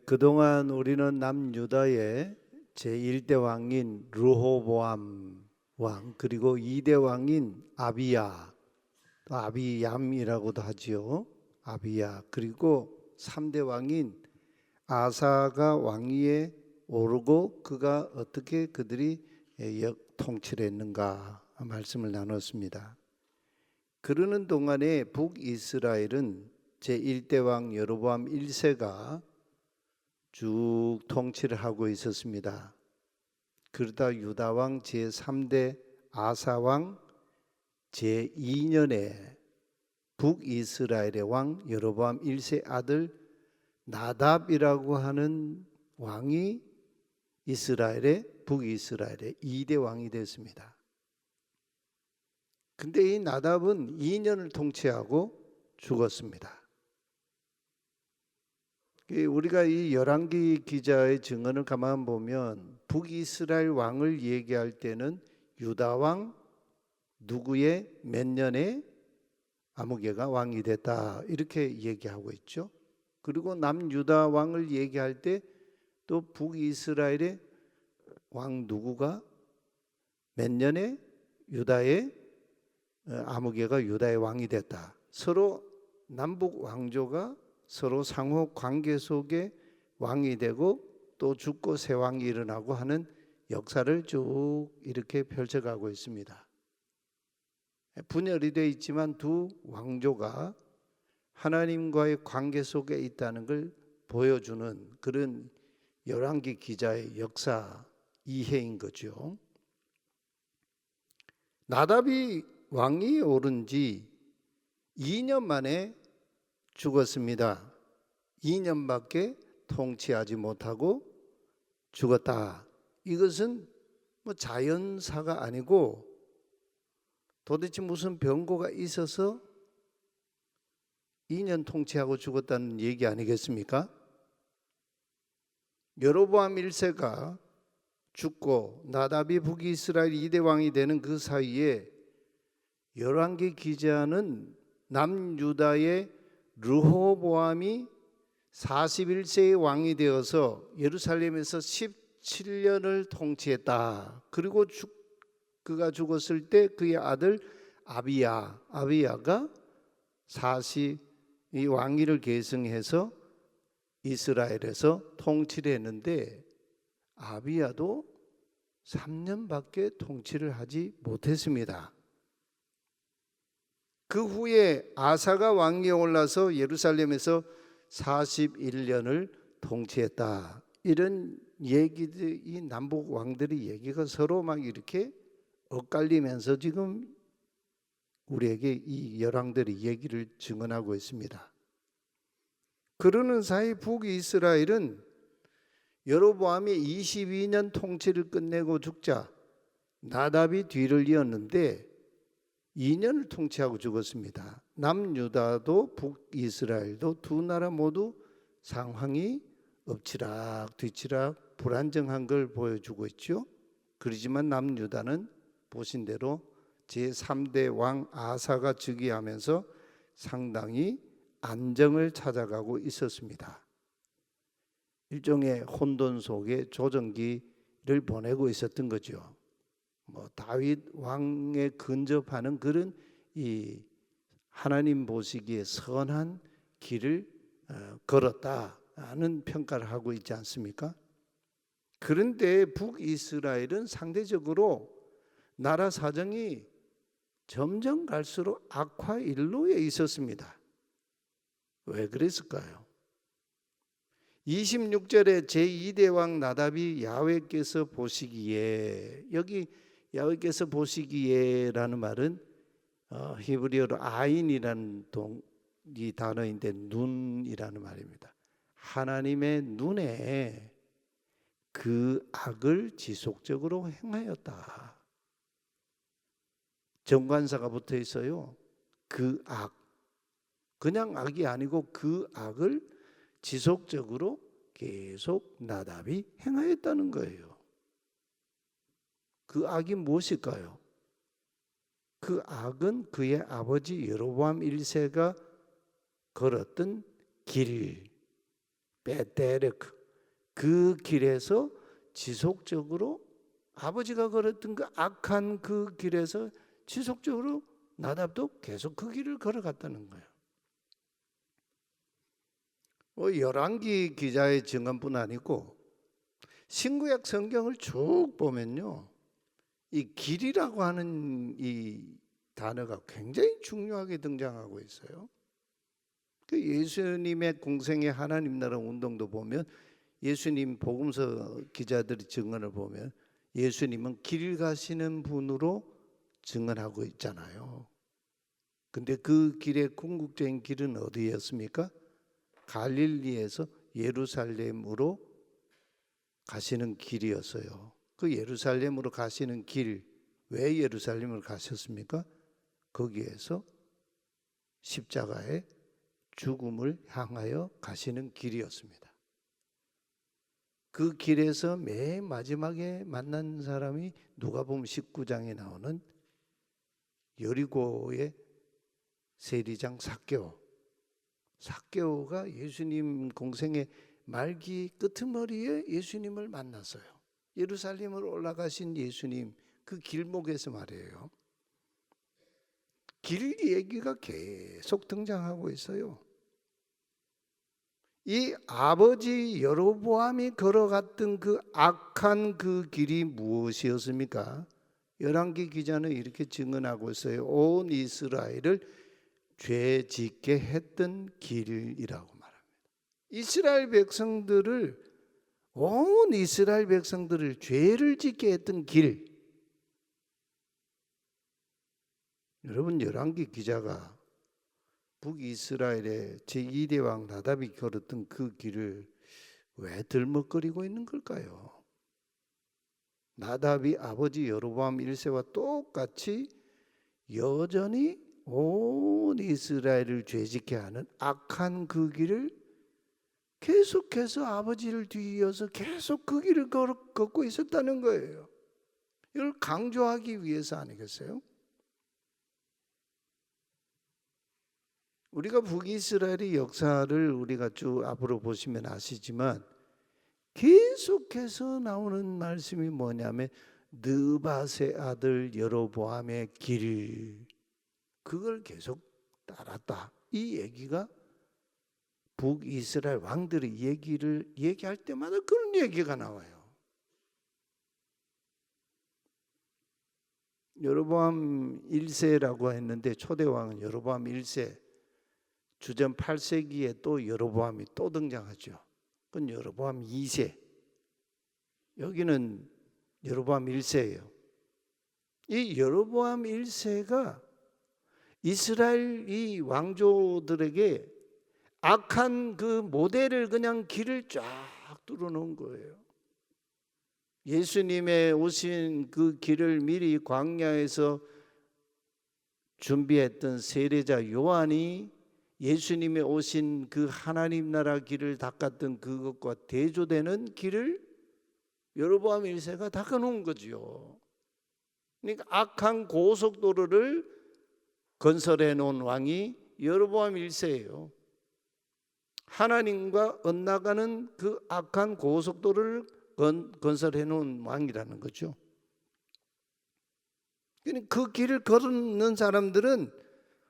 그동안 우리는 남유다의 제1대 왕인 르호보암 왕, 그리고 2대 왕인 아비야, 또 아비얌이라고도 하지요. 아비야, 그리고 3대 왕인 아사가 왕위에 오르고 그가 어떻게 그들이 통치를 했는가 말씀을 나눴습니다. 그러는 동안에 북이스라엘은 제1대 왕 여로보암 1세가 쭉 통치를 하고 있었습니다. 그러다 유다왕 제3대 아사왕 제2년에 북이스라엘의 왕 여로보암 1세 아들 나답이라고 하는 왕이 북이스라엘의 2대 왕이 됐습니다. 근데 이 나답은 2년을 통치하고 죽었습니다. 우리가 이 열왕기 기자의 증언을 가만 보면 북이스라엘 왕을 얘기할 때는 유다 왕 누구의 몇 년에 아무개가 왕이 됐다 이렇게 얘기하고 있죠. 그리고 남유다 왕을 얘기할 때 또 북이스라엘의 왕 누구가 몇 년에 유다의 아무개가 유다의 왕이 됐다. 서로 남북 왕조가 서로 상호 관계 속에 왕이 되고 또 죽고 새 왕이 일어나고 하는 역사를 쭉 이렇게 펼쳐가고 있습니다. 분열이 되어 있지만 두 왕조가 하나님과의 관계 속에 있다는 걸 보여주는 그런 열왕기 기자의 역사 이해인 거죠. 나답이 왕이 오른 지 2년 만에 죽었습니다. 2년밖에 통치하지 못하고 죽었다. 이것은 자연사가 아니고 도대체 무슨 병고가 있어서 2년 통치하고 죽었다는 얘기 아니겠습니까? 여로보암 1세가 죽고 나답이 북이스라엘 2대 왕이 되는 그 사이에 열왕기 기자는 남유다의 르호보암이 41세의 왕이 되어서 예루살렘에서 17년을 통치했다. 그리고 그가 죽었을 때 그의 아들 아비야가 이 왕위를 계승해서 이스라엘에서 통치를 했는데 아비야도 3년밖에 통치를 하지 못했습니다. 그 후에 아사가 왕위에 올라서 예루살렘에서 41년을 통치했다. 이런 얘기들, 이 남북 왕들의 얘기가 서로 막 이렇게 엇갈리면서 지금 우리에게 이 열왕들의 얘기를 증언하고 있습니다. 그러는 사이 북이스라엘은 여로보암이 22년 통치를 끝내고 죽자 나답이 뒤를 이었는데 2년을 통치하고 죽었습니다. 남유다도 북이스라엘도 두 나라 모두 상황이 엎치락 뒤치락 불안정한 걸 보여주고 있죠. 그렇지만 남유다는 보신 대로 제3대 왕 아사가 즉위하면서 상당히 안정을 찾아가고 있었습니다. 일종의 혼돈 속에 조정기를 보내고 있었던 거죠. 다윗 왕에 근접하는 그런 이 하나님 보시기에 선한 길을 걸었다는 평가를 하고 있지 않습니까? 그런데 북이스라엘은 상대적으로 나라 사정이 점점 갈수록 악화 일로에 있었습니다. 왜 그랬을까요? 26절에 제2대 왕 나답이 야훼께서 보시기에, 여기 야훼께서 보시기에라는 말은 히브리어로 아인이라는 이 단어인데 눈이라는 말입니다. 하나님의 눈에 그 악을 지속적으로 행하였다. 정관사가 붙어 있어요. 그 악, 그냥 악이 아니고 그 악을 지속적으로 계속 나답이 행하였다는 거예요. 그 악이 무엇일까요? 그 악은 그의 아버지 여로보암 1세가 걸었던 길, 베테르크, 그 길에서 지속적으로 아버지가 걸었던 그 악한 그 길에서 지속적으로 나답도 계속 그 길을 걸어갔다는 거예요. 열왕기 기자의 증언뿐 아니고 신구약 성경을 쭉 보면요, 이 길이라고 하는 이 단어가 굉장히 중요하게 등장하고 있어요. 그 예수님의 공생의 하나님 나라 운동도 보면 예수님 복음서 기자들의 증언을 보면 예수님은 길 가시는 분으로 증언하고 있잖아요. 근데 그 길의 궁극적인 길은 어디였습니까? 갈릴리에서 예루살렘으로 가시는 길이었어요. 그 예루살렘으로 가시는 길, 왜 예루살렘을 가셨습니까? 거기에서 십자가의 죽음을 향하여 가시는 길이었습니다. 그 길에서 맨 마지막에 만난 사람이 누가복음 19장에 나오는 여리고의 세리장 삭개오. 삭개오가 예수님 공생의 말기 끄트머리에 예수님을 만났어요. 예루살렘으로 올라가신 예수님 그 길목에서 말이에요. 길 얘기가 계속 등장하고 있어요. 이 아버지 여로보암이 걸어갔던 그 악한 그 길이 무엇이었습니까? 열왕기 기자는 이렇게 증언하고 있어요. 온 이스라엘을 죄 짓게 했던 길이라고 말합니다. 온 이스라엘 백성들을 죄를 짓게 했던 길. 여러분, 열왕기 기자가 북이스라엘의 제2대 왕 나답이 걸었던 그 길을 왜 들먹거리고 있는 걸까요? 나답이 아버지 여로보암 1세와 똑같이 여전히 온 이스라엘을 죄짓게 하는 악한 그 길을 계속해서 아버지를 뒤이어서 계속 그 길을 걷고 있었다는 거예요. 이걸 강조하기 위해서 아니겠어요? 우리가 북이스라엘의 역사를 우리가 쭉 앞으로 보시면 아시지만 계속해서 나오는 말씀이 뭐냐면 느밧의 아들 여로보암의 길, 그걸 계속 따랐다. 이 얘기가 북이스라엘 왕들의 얘기를 얘기할 때마다 그런 얘기가 나와요. 여로보암 1세라고 했는데 초대 왕은 여로보암 1세, 주전 8세기에 또 여로보암이 또 등장하죠. 그건 여로보암 2세. 여기는 여로보암 1세예요. 이 여로보암 1세가 이스라엘 이 왕조들에게 악한 그 모델을 그냥 길을 쫙 뚫어놓은 거예요. 예수님의 오신 그 길을 미리 광야에서 준비했던 세례자 요한이 예수님의 오신 그 하나님 나라 길을 닦았던 그것과 대조되는 길을 여로보암 1세가 닦아놓은 거죠. 그러니까 악한 고속도로를 건설해 놓은 왕이 여로보암 1세예요. 하나님과 엇나가는 그 악한 고속도로를 건설해 놓은 왕이라는 거죠. 그 길을 걸는 사람들은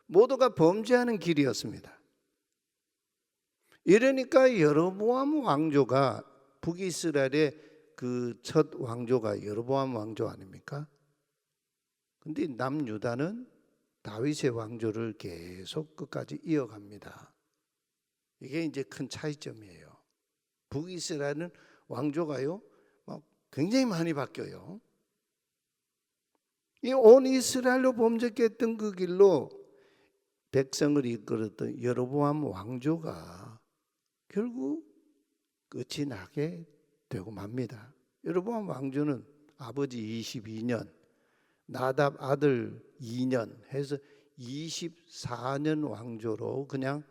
모두가 범죄하는 길이었습니다. 이러니까 여로보암 왕조가 북이스라엘의 그 첫 왕조가 여로보암 왕조 아닙니까? 근데 남유다는 다윗의 왕조를 계속 끝까지 이어갑니다. 이게 이제 큰 차이점이에요. 북이스라엘은 왕조가요, 굉장히 많이 바뀌어요. 이 온 이스라엘로 범죄했던 그 길로 백성을 이끌었던 여로보암 왕조가 결국 끝이 나게 되고 맙니다. 여로보암 왕조는 아버지 22년, 나답 아들 2년 해서 24년 왕조로 그냥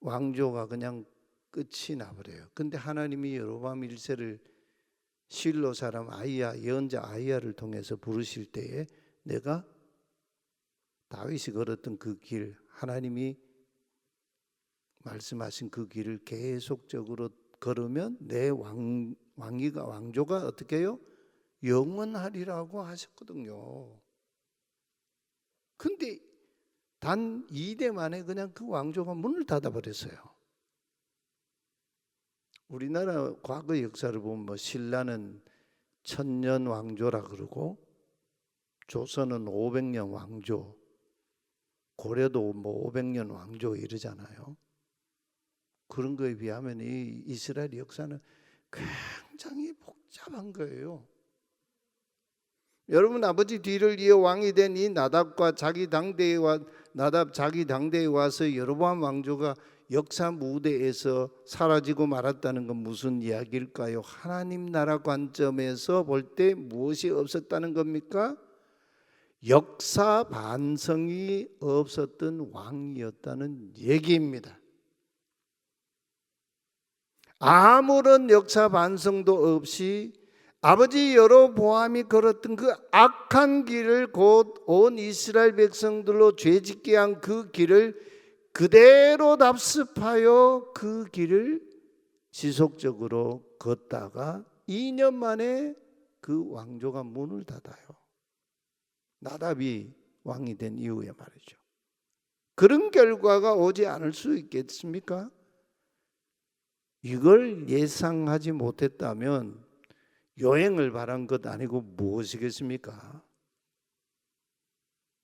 왕조가 그냥 끝이 나버려요. 근데 하나님이 여로보암 1세를 실로 사람 아이야, 예언자 아이야를 통해서 부르실 때에 내가 다윗이 걸었던 그 길, 하나님이 말씀하신 그 길을 계속적으로 걸으면 내 왕조가 어떻게 해요? 영원하리라고 하셨거든요. 근데 단 2대 만에 그냥 그 왕조가 문을 닫아버렸어요. 우리나라 과거 역사를 보면 뭐 신라는 1000년 왕조라 그러고 조선은 500년 왕조, 고려도 뭐 500년 왕조 이러잖아요. 그런 거에 비하면 이 이스라엘 역사는 굉장히 복잡한 거예요. 여러분 아버지 뒤를 이어 왕이 된 이 나답 자기 당대에 와서 여로보암 왕조가 역사 무대에서 사라지고 말았다는 건 무슨 이야기일까요? 하나님 나라 관점에서 볼 때 무엇이 없었다는 겁니까? 역사 반성이 없었던 왕이었다는 얘기입니다. 아무런 역사 반성도 없이 아버지 여로보암이 걸었던 그 악한 길을, 곧 온 이스라엘 백성들로 죄짓게 한 그 길을 그대로 답습하여 그 길을 지속적으로 걷다가 2년 만에 그 왕조가 문을 닫아요. 나답이 왕이 된 이후에 말이죠. 그런 결과가 오지 않을 수 있겠습니까? 이걸 예상하지 못했다면 여행을 바란 것 아니고 무엇이겠습니까?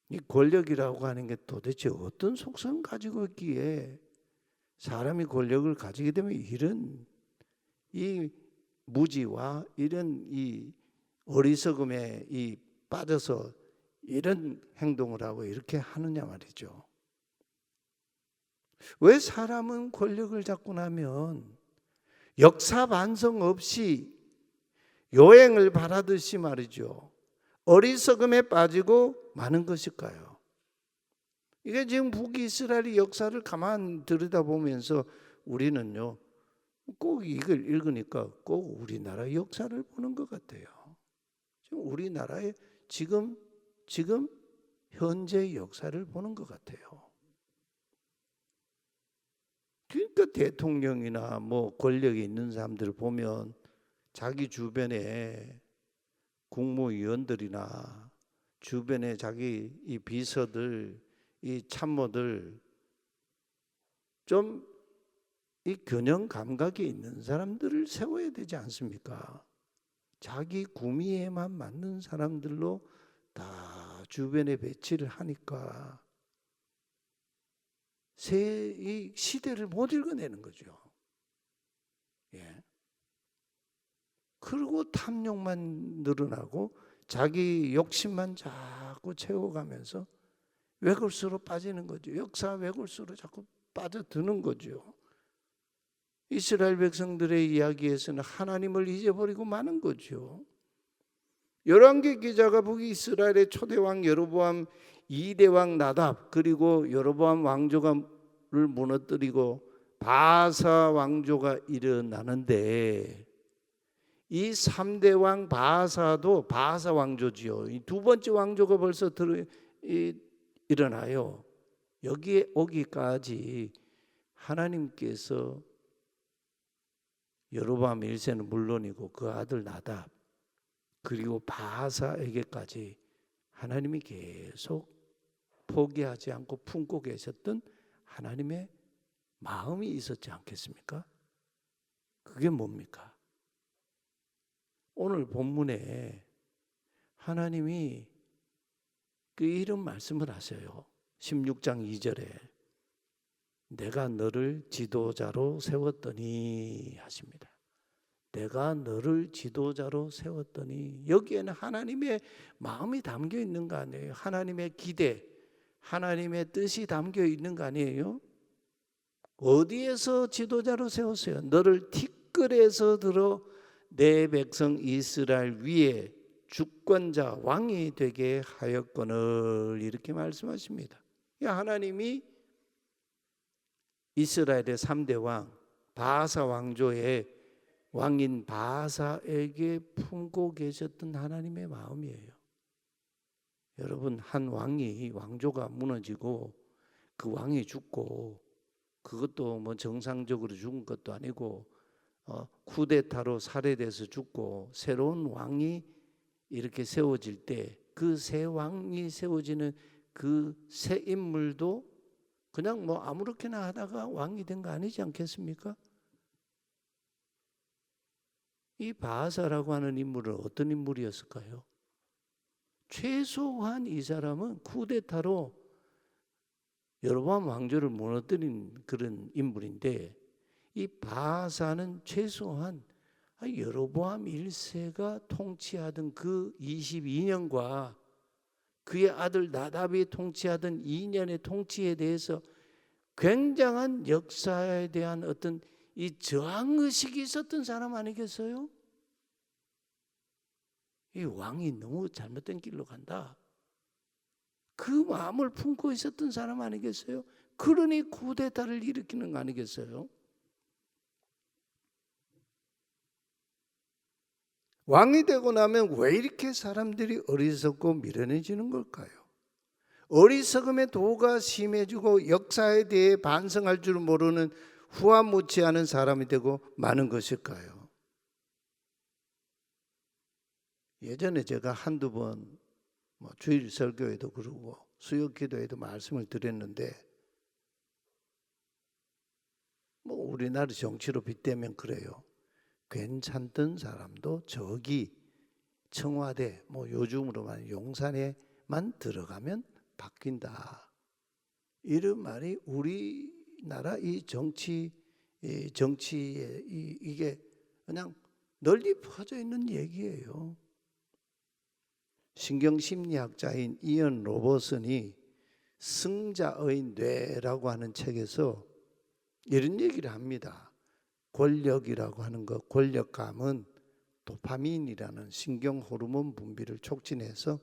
이 권력이라고 하는 게 도대체 어떤 속성 가지고 있기에 사람이 권력을 가지게 되면 이런 이 무지와 이런 이 어리석음에 빠져서 이런 행동을 하고 이렇게 하느냐 말이죠. 왜 사람은 권력을 잡고 나면 역사 반성 없이 요행을 바라듯이 말이죠, 어리석음에 빠지고 마는 것일까요? 이게 지금 북이스라엘의 역사를 가만 들여다보면서 우리는요, 꼭 이걸 읽으니까 꼭 우리나라 역사를 보는 것 같아요. 지금 우리나라의 지금 현재 역사를 보는 것 같아요. 그러니까 대통령이나 뭐 권력이 있는 사람들을 보면 자기 주변에 국무위원들이나 주변에 자기 이 비서들, 이 참모들 좀 이 균형 감각이 있는 사람들을 세워야 되지 않습니까? 자기 구미에만 맞는 사람들로 다 주변에 배치를 하니까 이 시대를 못 읽어내는 거죠. 예. 그리고 탐욕만 늘어나고 자기 욕심만 자꾸 채워가면서 왜골수로 빠지는 거죠. 역사 왜골수로 자꾸 빠져드는 거죠. 이스라엘 백성들의 이야기에서는 하나님을 잊어버리고 마는 거죠. 열왕기 기자가 북이스라엘의 초대왕 여로보암 2대 왕 나답, 그리고 여로보암 왕조를 무너뜨리고 바사 왕조가 일어나는데, 이 3대 왕 바사도 바사 왕조지요. 이 두 번째 왕조가 벌써 일어나요. 여기에 오기까지 하나님께서 여로보암 1세는 물론이고 그 아들 나답 그리고 바사에게까지 하나님이 계속 포기하지 않고 품고 계셨던 하나님의 마음이 있었지 않겠습니까? 그게 뭡니까? 오늘 본문에 하나님이 그 이런 말씀을 하셔요. 16장 2절에 내가 너를 지도자로 세웠더니 하십니다. 내가 너를 지도자로 세웠더니, 여기에는 하나님의 마음이 담겨 있는 거 아니에요? 하나님의 기대, 하나님의 뜻이 담겨 있는 거 아니에요? 어디에서 지도자로 세웠어요? 너를 티끌에서 들어 내 백성 이스라엘 위에 주권자 왕이 되게 하였거늘, 이렇게 말씀하십니다. 하나님이 이스라엘의 3대 왕 바사 왕조의 왕인 바사에게 품고 계셨던 하나님의 마음이에요. 여러분, 한 왕조가 무너지고 그 왕이 죽고, 그것도 뭐 정상적으로 죽은 것도 아니고 쿠데타로 살해돼서 죽고 새로운 왕이 이렇게 세워질 때 그 새 왕이 세워지는 그 새 인물도 그냥 뭐 아무렇게나 하다가 왕이 된 거 아니지 않겠습니까? 이 바하사라고 하는 인물은 어떤 인물이었을까요? 최소한 이 사람은 쿠데타로 여로보암 왕조를 무너뜨린 그런 인물인데, 이 바하사는 최소한 여로보암 1세가 통치하던 그 22년과 그의 아들 나답이 통치하던 2년의 통치에 대해서 굉장한 역사에 대한 어떤 이 저항의식이 있었던 사람 아니겠어요? 이 왕이 너무 잘못된 길로 간다, 그 마음을 품고 있었던 사람 아니겠어요? 그러니 쿠데타를 일으키는 거 아니겠어요? 왕이 되고 나면 왜 이렇게 사람들이 어리석고 미련해지는 걸까요? 어리석음의 도가 심해지고 역사에 대해 반성할 줄 모르는 후아무치 않은 사람이 되고 마는 것일까요? 예전에 제가 한두 번 주일 설교에도 그러고 수요 기도에도 말씀을 드렸는데, 우리나라 정치로 빗대면 그래요. 괜찮던 사람도 저기 청와대, 요즘으로 말하면 용산에만 들어가면 바뀐다, 이런 말이 우리나라 이 정치에 이게 그냥 널리 퍼져 있는 얘기예요. 신경심리학자인 이언 로버슨이 승자의 뇌라고 하는 책에서 이런 얘기를 합니다. 권력이라고 하는 것, 권력감은 도파민이라는 신경 호르몬 분비를 촉진해서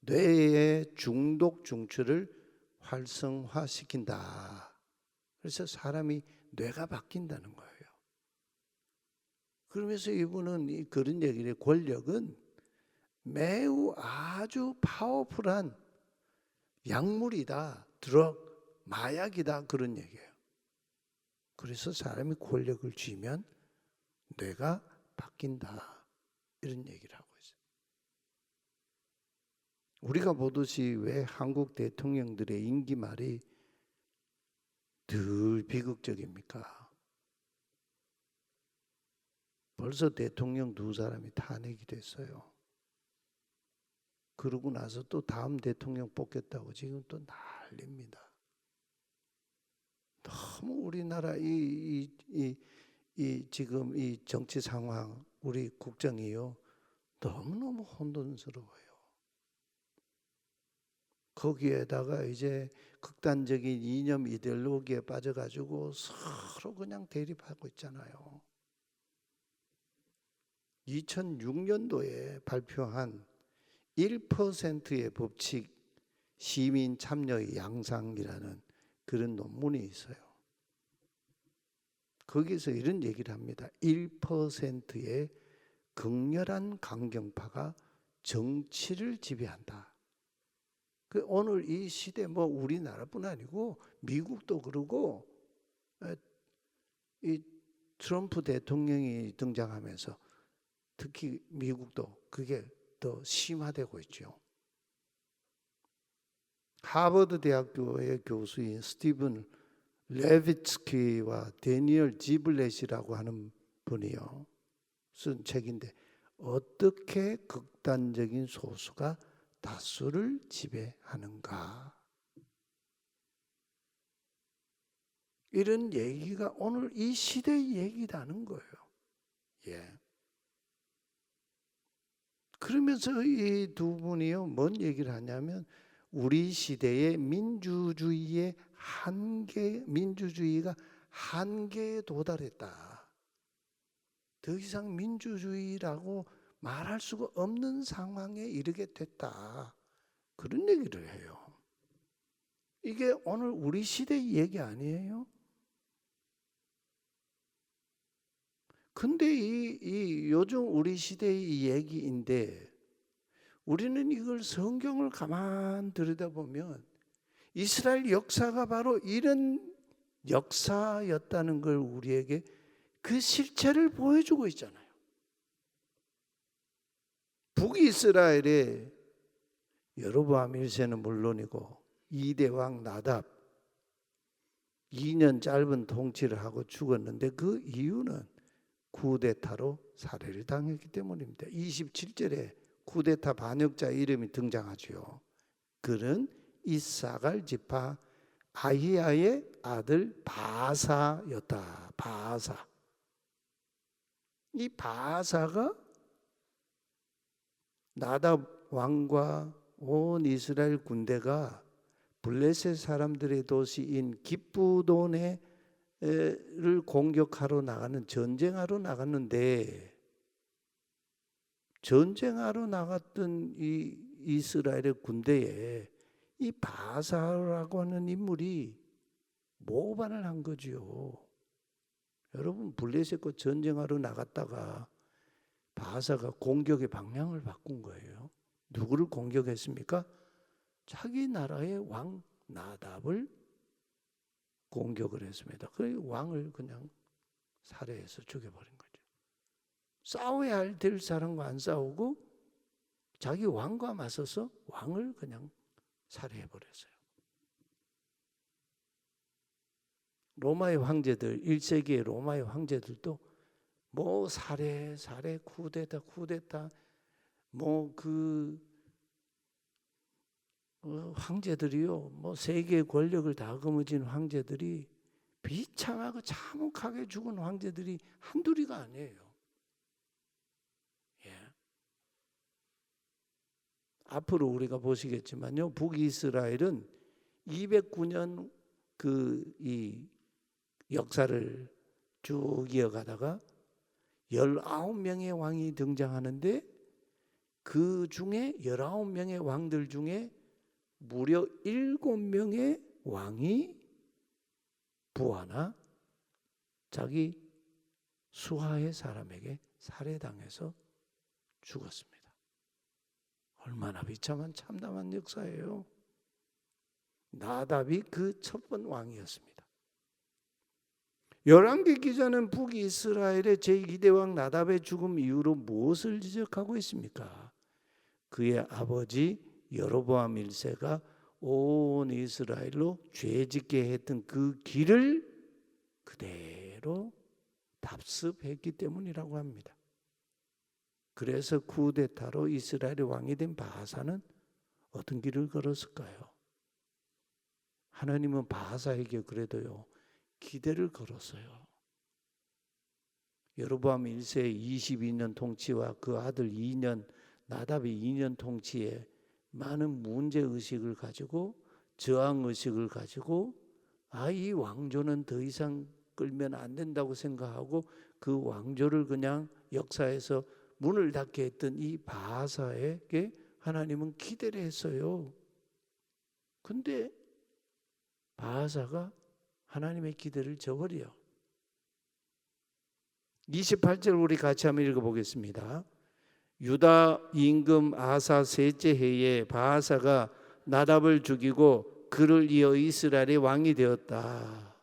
뇌의 중독 중추를 활성화시킨다. 그래서 사람이 뇌가 바뀐다는 거예요. 그러면서 이분은 그런 얘기를 해요. 권력은 매우 아주 파워풀한 약물이다, 드럭, 마약이다, 그런 얘기예요. 그래서 사람이 권력을 쥐면 뇌가 바뀐다, 이런 얘기를 하고 있어요. 우리가 보듯이 왜 한국 대통령들의 임기 말이 늘 비극적입니까? 벌써 대통령 2사람이 탄핵이 됐어요. 그러고 나서 또 다음 대통령 뽑겠다고 지금 또 난립니다. 너무 우리나라 지금 이 정치 상황, 우리 국정이요, 너무너무 혼돈스러워요. 거기에다가 이제 극단적인 이념 이데올로기에 빠져가지고 서로 그냥 대립하고 있잖아요. 2006년도에 발표한 1%의 법칙 시민 참여의 양상이라는 그런 논문이 있어요. 거기서 이런 얘기를 합니다. 1%의 극렬한 강경파가 정치를 지배한다. 오늘 이 시대 우리나라뿐 아니고 미국도 그러고, 이 트럼프 대통령이 등장하면서 특히 미국도 그게 더 심화되고 있죠. 하버드 대학교의 교수인 스티븐 레비츠키와 데니얼 지블렛이라고 하는 분이요, 쓴 책인데, 어떻게 극단적인 소수가 다수를 지배하는가, 이런 얘기가 오늘 이 시대의 얘기라는 거예요. 예. 그러면서 이 두 분이요, 뭔 얘기를 하냐면 우리 시대의 민주주의가 한계에 도달했다. 더 이상 민주주의라고 말할 수가 없는 상황에 이르게 됐다, 그런 얘기를 해요. 이게 오늘 우리 시대의 얘기 아니에요? 근데 이 요즘 우리 시대의 얘기인데, 우리는 이걸 성경을 가만 들여다보면 이스라엘 역사가 바로 이런 역사였다는 걸 우리에게 그 실체를 보여주고 있잖아요. 북이스라엘의 여로보암 1세는 물론이고 2대 왕 나답 2년 짧은 통치를 하고 죽었는데 그 이유는 쿠데타로 살해를 당했기 때문입니다. 27절에 쿠데타 반역자 이름이 등장하죠. 그는 이사갈 지파 아히야의 아들 바사였다. 바사. 이 바사가 나답 왕과 온 이스라엘 군대가 블레셋 사람들의 도시인 기브돈을 공격하러 나가는 전쟁하러 나갔는데 전쟁하러 나갔던 이 이스라엘의 군대에 이 바사라고 하는 인물이 모반을 한 거지요. 여러분 블레셋과 전쟁하러 나갔다가 바사가 공격의 방향을 바꾼 거예요. 누구를 공격했습니까? 자기 나라의 왕 나답을 공격을 했습니다. 그래서 왕을 그냥 살해해서 죽여버린 거죠. 싸워야 될 사람과 안 싸우고 자기 왕과 맞서서 왕을 그냥 살해해버렸어요. 로마의 황제들, 1세기의 로마의 황제들도 뭐 살해, 쿠데타 뭐 황제들이요, 뭐 세계의 권력을 다 거머쥔 황제들이 비참하고 참혹하게 죽은 황제들이 한둘이가 아니에요. 예. 앞으로 우리가 보시겠지만요, 북이스라엘은 209년 이 역사를 쭉 이어가다가 19명의 왕이 등장하는데 그 중에 19명의 왕들 중에 무려 7명의 왕이 부하나 자기 수하의 사람에게 살해당해서 죽었습니다. 얼마나 비참한 참담한 역사예요. 나답이 그 첫 번 왕이었습니다. 열왕기 기자는 북이스라엘의 제2대 왕 나답의 죽음 이후로 무엇을 지적하고 있습니까? 그의 아버지 여로보암 1세가 온 이스라엘로 죄짓게 했던 그 길을 그대로 답습했기 때문이라고 합니다. 그래서 쿠데타로 이스라엘의 왕이 된 바사는 어떤 길을 걸었을까요? 하나님은 바사에게 그래도요 기대를 걸었어요. 여로보암 1세의 22년 통치와 그 아들 2년 나답의 2년 통치에 많은 문제의식을 가지고 저항의식을 가지고 이 왕조는 더 이상 끌면 안 된다고 생각하고 그 왕조를 그냥 역사에서 문을 닫게 했던 이 바사에게 하나님은 기대를 했어요. 근데 바사가 하나님의 기대를 저버려요. 28절 우리 같이 한번 읽어보겠습니다. 유다 임금 아사 셋째 해에 바사가 나답을 죽이고 그를 이어 이스라엘의 왕이 되었다.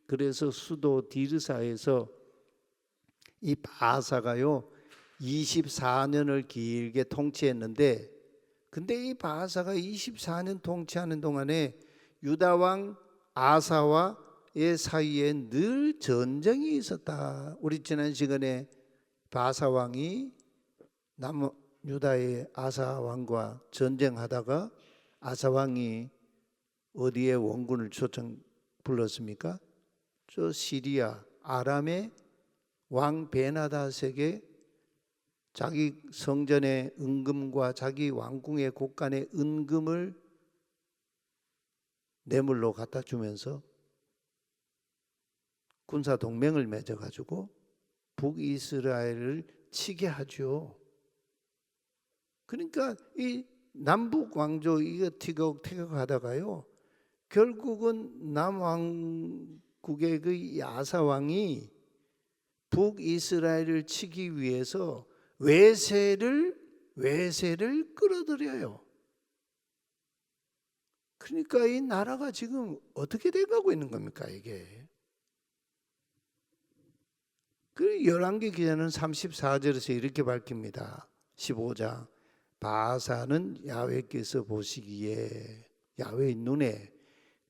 그래서 수도 디르사에서 이 바사가요 24년을 길게 통치했는데, 근데 이 바사가 24년 통치하는 동안에 유다 왕 아사와의 사이에 늘 전쟁이 있었다. 우리 지난 시간에 바사 왕이 남유다의 아사 왕과 전쟁하다가 아사 왕이 어디에 원군을 불렀습니까? 저 시리아 아람의 왕 베나닷에게 자기 성전의 은금과 자기 왕궁의 곳간의 은금을 뇌물로 갖다 주면서 군사 동맹을 맺어가지고 북이스라엘을 치게 하죠. 그러니까 이 남북 왕조 이거 티격태격하다가요 결국은 남왕국의 그 아사 왕이 북이스라엘을 치기 위해서 외세를 끌어들여요. 그러니까 이 나라가 지금 어떻게 돼가고 있는 겁니까 이게? 그 열왕기 기자는 34절에서 이렇게 밝힙니다. 15장 바하사는 야훼께서 보시기에 야훼의 눈에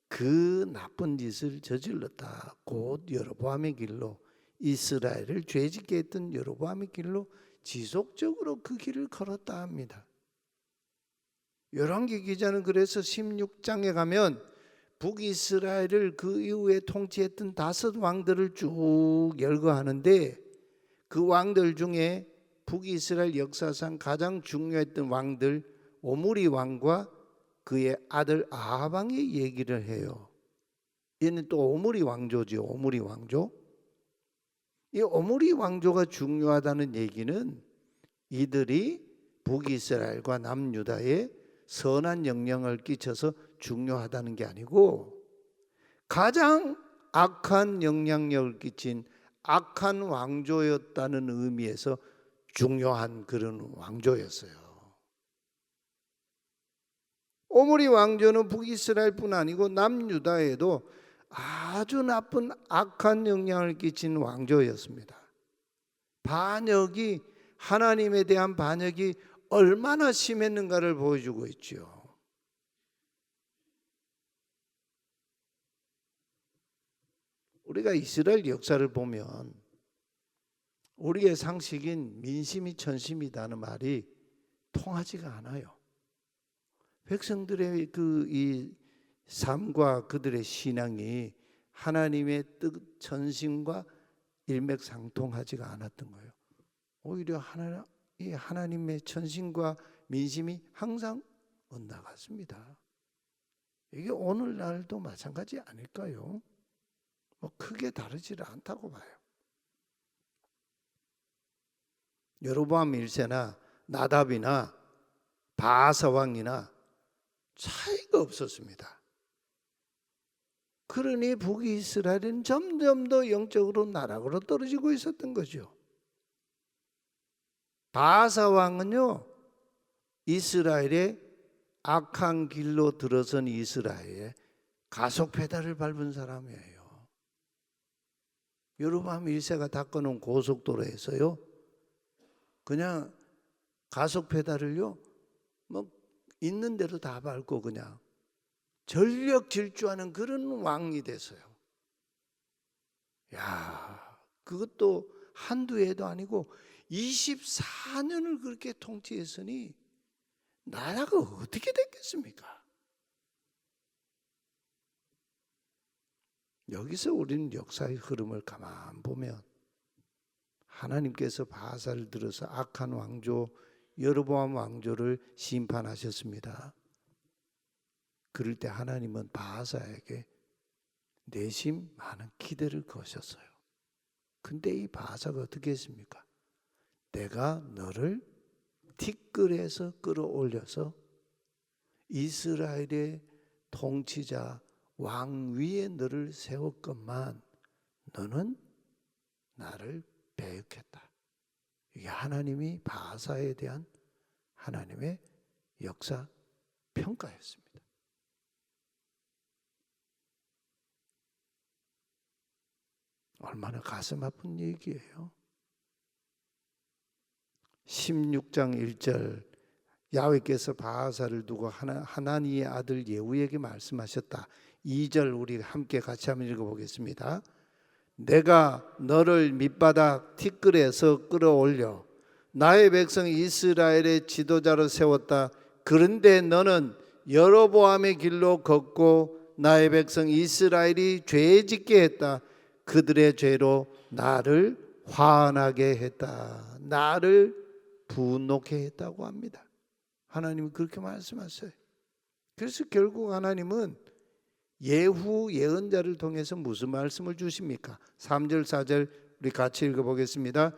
그 나쁜 짓을 저질렀다. 곧 여로보암의 길로 이스라엘을 죄짓게 했던 여로보암의 길로 지속적으로 그 길을 걸었다 합니다. 열왕기 기자는 그래서 16장에 가면 북이스라엘을 그 이후에 통치했던 5 왕들을 쭉 열거하는데 그 왕들 중에 북이스라엘 역사상 가장 중요했던 왕들 오므리 왕과 그의 아들 아합 왕의 얘기를 해요. 얘는 또 오므리 왕조죠. 오므리 왕조. 이 오므리 왕조가 중요하다는 얘기는 이들이 북이스라엘과 남유다에 선한 영향을 끼쳐서 중요하다는 게 아니고 가장 악한 영향력을 끼친 악한 왕조였다는 의미에서 중요한 그런 왕조였어요. 오므리 왕조는 북이스라엘뿐 아니고 남유다에도 아주 나쁜 악한 영향을 끼친 왕조였습니다. 반역이 하나님에 대한 반역이 얼마나 심했는가를 보여주고 있죠. 우리가 이스라엘 역사를 보면 우리의 상식인 민심이 천심이다는 말이 통하지가 않아요. 백성들의 이 삶과 그들의 신앙이 하나님의 뜻 전심과 일맥상통하지가 않았던 거예요. 오히려 하나님의 전심과 민심이 항상 엇나갔습니다. 이게 오늘날도 마찬가지 아닐까요? 크게 다르지를 않다고 봐요. 여로보암 1세나 나답이나 바하사 왕이나 차이가 없었습니다. 그러니 북이스라엘은 점점 더 영적으로 나락으로 떨어지고 있었던 거죠. 바하사 왕은요, 이스라엘의 악한 길로 들어선 이스라엘의 가속 페달을 밟은 사람이에요. 여로보암 1세가 닦아놓은 고속도로에서요, 그냥 가속 페달을요, 있는 대로 다 밟고 그냥 전력 질주하는 그런 왕이 됐어요. 야, 그것도 한두 해도 아니고 24년을 그렇게 통치했으니 나라가 어떻게 됐겠습니까? 여기서 우리는 역사의 흐름을 가만 보면 하나님께서 바하사를 들어서 악한 왕조 여로보암 왕조를 심판하셨습니다. 그럴 때 하나님은 바하사에게 내심 많은 기대를 거셨어요. 근데 이 바하사가 어떻게 했습니까? 내가 너를 티끌에서 끌어올려서 이스라엘의 통치자 왕 위에 너를 세웠건만 너는 나를 배역했다. 이게 하나님이 바하사에 대한 하나님의 역사 평가였습니다. 얼마나 가슴 아픈 얘기예요. 16장 1절 야훼께서 바하사를 두고 하나니의 아들 예후에게 말씀하셨다. 2절 우리 함께 같이 한번 읽어보겠습니다. 내가 너를 밑바닥 티끌에서 끌어올려 나의 백성 이스라엘의 지도자로 세웠다. 그런데 너는 여로보암의 길로 걷고 나의 백성 이스라엘이 죄 짓게 했다. 그들의 죄로 나를 화나게 했다. 나를 분노케 했다고 합니다. 하나님은 그렇게 말씀하셨어요. 그래서 결국 하나님은 예후 예언자를 통해서 무슨 말씀을 주십니까? 3절 4절 우리 같이 읽어보겠습니다.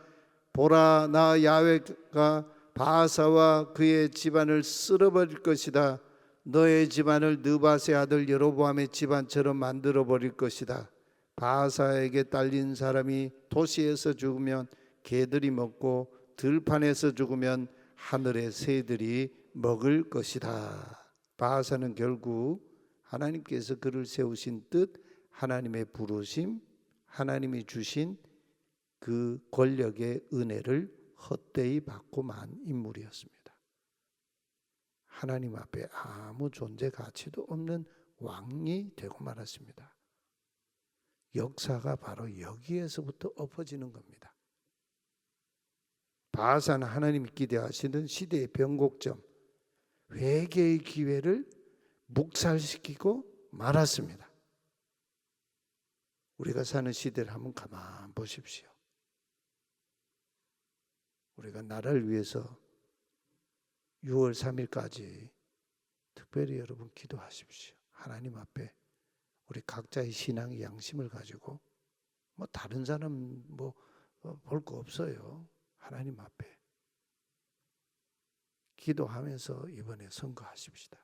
보라, 나 야훼가 바하사와 그의 집안을 쓸어버릴 것이다. 너의 집안을 느밧의 아들 여로보암의 집안처럼 만들어버릴 것이다. 바하사에게 딸린 사람이 도시에서 죽으면 개들이 먹고 들판에서 죽으면 하늘의 새들이 먹을 것이다. 바하사는 결국 하나님께서 그를 세우신 뜻, 하나님의 부르심, 하나님이 주신 그 권력의 은혜를 헛되이 받고 만 인물이었습니다. 하나님 앞에 아무 존재 가치도 없는 왕이 되고 말았습니다. 역사가 바로 여기에서부터 엎어지는 겁니다. 바하사는 하나님이 기대하시는 시대의 변곡점, 회개의 기회를 묵살시키고 말았습니다. 우리가 사는 시대를 한번 가만 보십시오. 우리가 나라를 위해서 6월 3일까지 특별히 여러분 기도하십시오. 하나님 앞에 우리 각자의 신앙의 양심을 가지고 뭐 다른 사람 뭐 볼 거 없어요. 하나님 앞에 기도하면서 이번에 선거하십시다.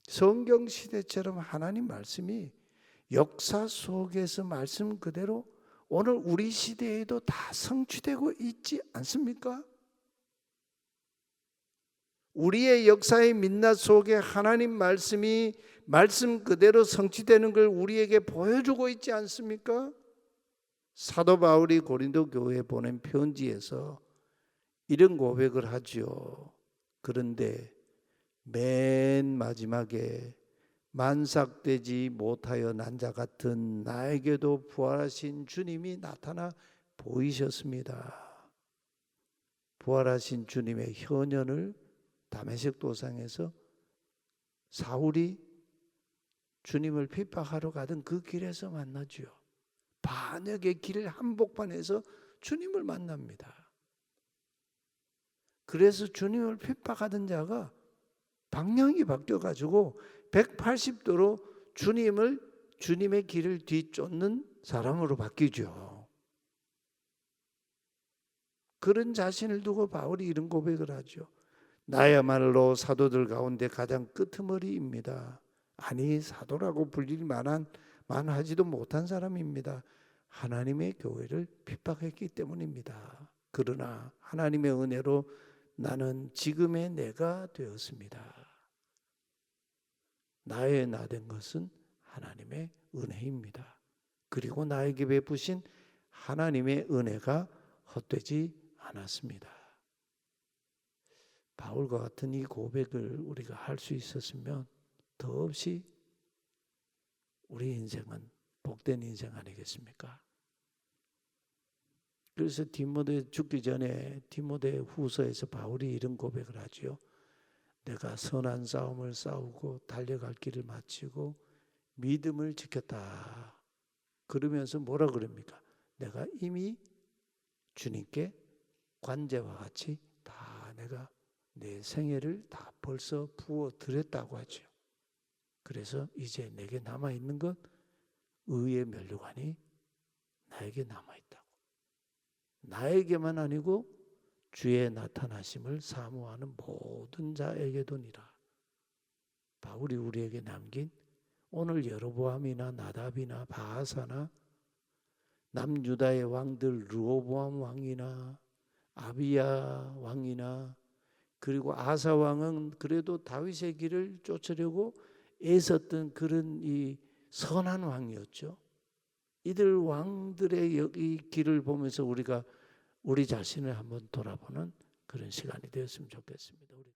성경 시대처럼 하나님 말씀이 역사 속에서 말씀 그대로 오늘 우리 시대에도 다 성취되고 있지 않습니까? 우리의 역사의 민낯 속에 하나님 말씀이 말씀 그대로 성취되는 걸 우리에게 보여주고 있지 않습니까? 사도 바울이 고린도 교회에 보낸 편지에서 이런 고백을 하지요. 그런데 맨 마지막에 만삭되지 못하여 난 자 같은 나에게도 부활하신 주님이 나타나 보이셨습니다. 부활하신 주님의 현현을 다메섹 도상에서 사울이 주님을 핍박하러 가던 그 길에서 만나지요. 반역의 길 한복판에서 주님을 만납니다. 그래서 주님을 핍박하던 자가 방향이 바뀌어가지고 180도로 주님의 길을 뒤쫓는 사람으로 바뀌죠. 그런 자신을 두고 바울이 이런 고백을 하죠. 나야말로 사도들 가운데 가장 끄트머리입니다. 아니 사도라고 불릴 만하지도 못한 사람입니다. 하나님의 교회를 핍박했기 때문입니다. 그러나 하나님의 은혜로 나는 지금의 내가 되었습니다. 나의 나 된 것은 하나님의 은혜입니다. 그리고 나에게 베푸신 하나님의 은혜가 헛되지 않았습니다. 바울과 같은 이 고백을 우리가 할 수 있었으면 더없이 우리 인생은 복된 인생 아니겠습니까? 그래서 디모데 죽기 전에 디모데 후서에서 바울이 이런 고백을 하지요. 내가 선한 싸움을 싸우고 달려갈 길을 마치고 믿음을 지켰다. 그러면서 뭐라 그럽니까? 내가 이미 주님께 관제와 같이 다 내가 내 생애를 다 벌써 부어 드렸다고 하죠. 그래서 이제 내게 남아있는 것 의의 면류관이 나에게 남아있다고. 나에게만 아니고 주의 나타나심을 사모하는 모든 자에게도니라. 바울이 우리에게 남긴 오늘 여로보암이나 나답이나 바하사나 남유다의 왕들 르호보암 왕이나 아비야 왕이나 그리고 아사 왕은 그래도 다윗의 길을 쫓으려고 애썼던 그런 이 선한 왕이었죠. 이들 왕들의 이 길을 보면서 우리가 우리 자신을 한번 돌아보는 그런 시간이 되었으면 좋겠습니다.